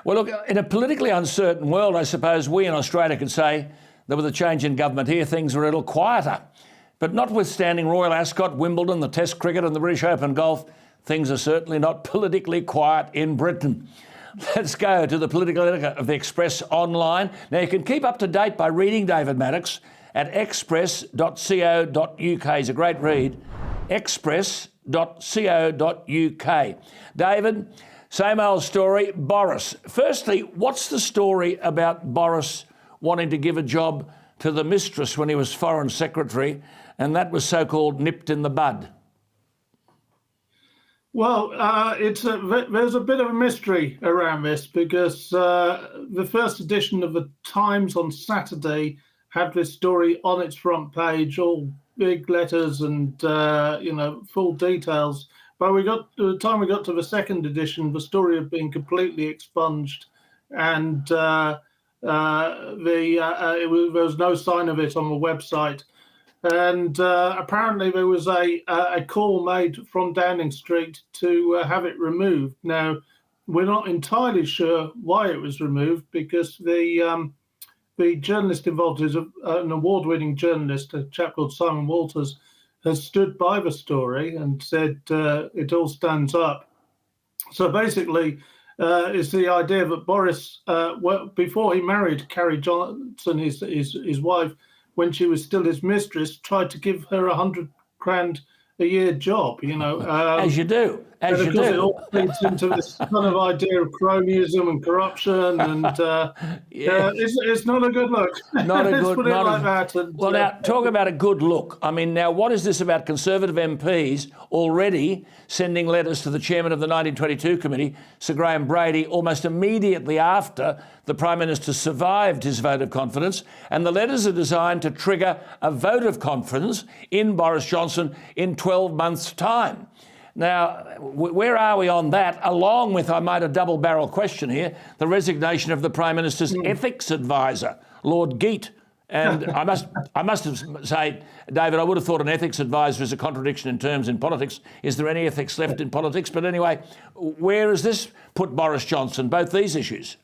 Well, look, in a politically uncertain world, I suppose we in Australia could say that with a change in government here, things are a little quieter. But notwithstanding Royal Ascot, Wimbledon, the Test cricket and the British Open golf, things are certainly not politically quiet in Britain. Let's go to the political editor of the Express Online. Now, you can keep up to date by reading David Maddox at express.co.uk. It's a great read. express.co.uk. David, same old story. Boris. Firstly, what's the story about Boris wanting to give a job to the mistress when he was Foreign Secretary, and that was so-called nipped in the bud? Well, there's a bit of a mystery around this because the first edition of the Times on Saturday had this story on its front page, all big letters and full details. But by the time we got to the second edition, the story had been completely expunged, and there was no sign of it on the website. And apparently there was a call made from Downing Street to have it removed. Now, we're not entirely sure why it was removed because the journalist involved is an award-winning journalist, a chap called Simon Walters, has stood by the story and said it all stands up. So basically, it's the idea that Boris, before he married Carrie Johnson, his wife, when she was still his mistress, tried to give her $100,000 a year job, as you do. It all feeds into this kind of idea of cronyism and corruption, and it's not a good look. Not a Let's good put it like that. And, well, now, talk about a good look. I mean, now, what is this about Conservative MPs already sending letters to the chairman of the 1922 committee, Sir Graham Brady, almost immediately after the Prime Minister survived his vote of confidence? And the letters are designed to trigger a vote of confidence in Boris Johnson in 12 months' time. Now, where are we on that? Along with, I might, a double-barrel question here, the resignation of the Prime Minister's ethics advisor, Lord Geet. And I must say, David, I would have thought an ethics advisor is a contradiction in terms in politics. Is there any ethics left in politics? But anyway, where has this put Boris Johnson, both these issues?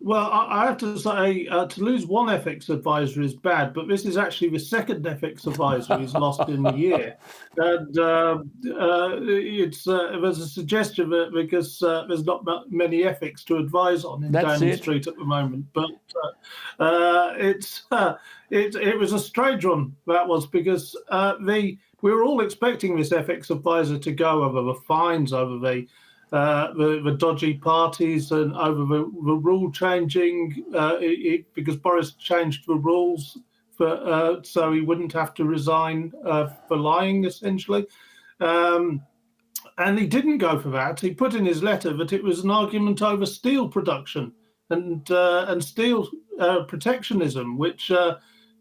Well, I have to say, to lose one ethics advisor is bad, but this is actually the second ethics advisor he's lost in a year. And there's a suggestion that because there's not many ethics to advise on in Downing Street at the moment. But it was a strange one, that was, because we were all expecting this ethics advisor to go over the fines, over the dodgy parties and over the rule changing, because Boris changed the rules so he wouldn't have to resign for lying, essentially. And he didn't go for that. He put in his letter that it was an argument over steel production and steel protectionism, which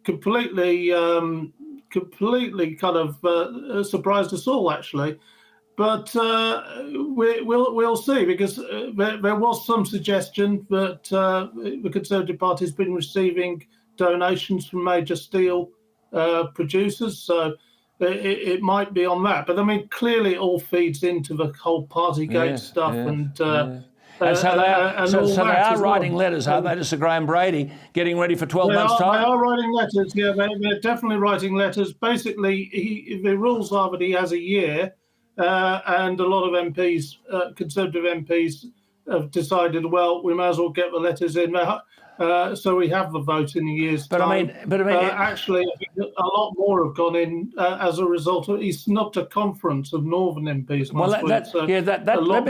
completely kind of surprised us all, actually. But we'll see, because there was some suggestion that the Conservative Party has been receiving donations from major steel producers, so it might be on that. But I mean, clearly, it all feeds into the whole Partygate stuff, and so they are writing letters, aren't they, to Sir Graham Brady, getting ready for 12 months' time? They are writing letters. Yeah, they're definitely writing letters. Basically, the rules are that he has a year. And a lot of MPs, Conservative MPs, have decided, well, we may as well get the letters in, so we have the vote in a year's time. Actually, I think a lot more have gone in as a result. He snubbed a conference of Northern MPs last week.